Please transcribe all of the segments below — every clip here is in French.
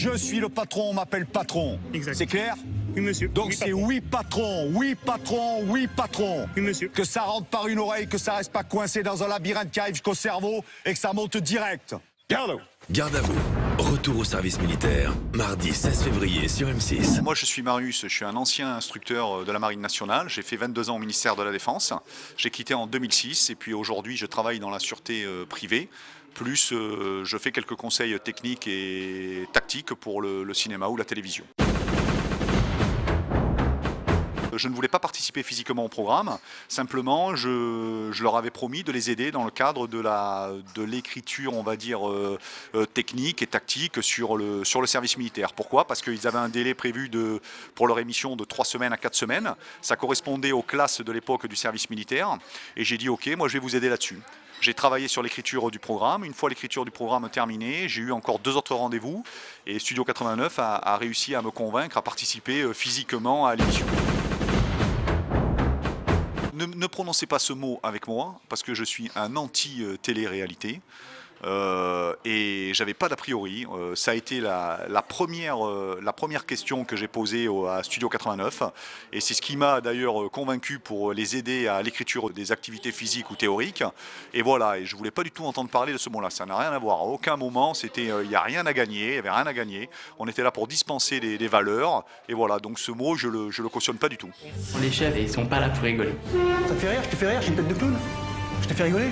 je suis le patron, on m'appelle patron. Exact. C'est clair? Oui, monsieur. Donc Oui, c'est patron. oui patron, oui patron, oui patron. Oui, monsieur. Que ça rentre par une oreille, que ça reste pas coincé dans un labyrinthe qui arrive jusqu'au cerveau et que ça monte direct. Garde à vous. Garde à vous. Retour au service militaire, mardi 16 février sur M6. Moi je suis Marius, je suis un ancien instructeur de la Marine nationale. J'ai fait 22 ans au ministère de la Défense. J'ai quitté en 2006 et puis aujourd'hui je travaille dans la sûreté privée. Plus je fais quelques conseils techniques et tactiques pour le cinéma ou la télévision. Je ne voulais pas participer physiquement au programme, simplement je leur avais promis de les aider dans le cadre de l'écriture, on va dire, technique et tactique sur le service militaire. Pourquoi? Parce qu'ils avaient un délai prévu pour leur émission de 3 semaines à 4 semaines. Ça correspondait aux classes de l'époque du service militaire. Et j'ai dit ok, moi je vais vous aider là-dessus. J'ai travaillé sur l'écriture du programme. Une fois l'écriture du programme terminée, j'ai eu encore 2 autres rendez-vous. Et Studio 89 a réussi à me convaincre à participer physiquement à l'émission. Ne prononcez pas ce mot avec moi, parce que je suis un anti-télé-réalité. Et j'avais pas d'a priori. Ça a été la première question que j'ai posée à Studio 89. Et c'est ce qui m'a d'ailleurs convaincu pour les aider à l'écriture des activités physiques ou théoriques. Et voilà, et je voulais pas du tout entendre parler de ce mot-là. Ça n'a rien à voir. À aucun moment, c'était, il n'y a rien à gagner, il n'y avait rien à gagner. On était là pour dispenser des valeurs. Et voilà, donc ce mot, je le cautionne pas du tout. Les chefs, ils sont pas là pour rigoler. Ça te fait rire? Je te fais rire? J'ai une tête de clown? Je t'ai fait rigoler?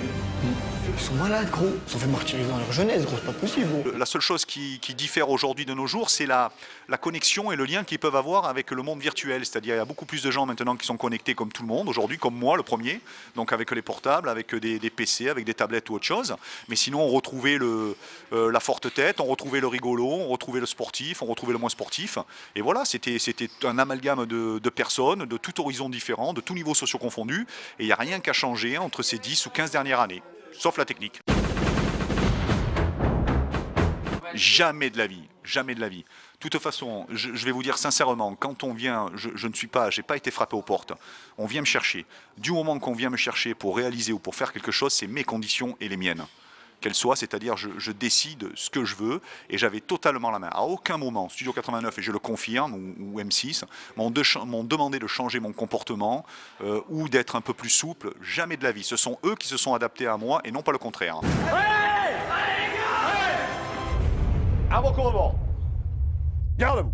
Ils sont malades, gros. Ils sont fait martyriser dans leur jeunesse, gros. C'est pas possible, gros. La seule chose qui diffère aujourd'hui de nos jours, c'est la connexion et le lien qu'ils peuvent avoir avec le monde virtuel. C'est-à-dire, il y a beaucoup plus de gens maintenant qui sont connectés comme tout le monde aujourd'hui, comme moi, le premier. Donc avec les portables, avec des PC, avec des tablettes ou autre chose. Mais sinon, on retrouvait la forte tête, on retrouvait le rigolo, on retrouvait le sportif, on retrouvait le moins sportif. Et voilà, c'était un amalgame de personnes, de tout horizon différent, de tout niveau socio confondu. Et il n'y a rien qu'à changer entre ces 10 ou 15 dernières années. Sauf la technique. Jamais de la vie, jamais de la vie. De toute façon, je vais vous dire sincèrement, quand on vient, j'ai pas été frappé aux portes. On vient me chercher. Du moment qu'on vient me chercher pour réaliser ou pour faire quelque chose, c'est mes conditions et les miennes. Qu'elles soient, c'est-à-dire je décide ce que je veux et j'avais totalement la main. À aucun moment, Studio 89, et je le confirme, ou M6, m'ont demandé de changer mon comportement ou d'être un peu plus souple. Jamais de la vie. Ce sont eux qui se sont adaptés à moi et non pas le contraire. À vos commandements. Garde à vous.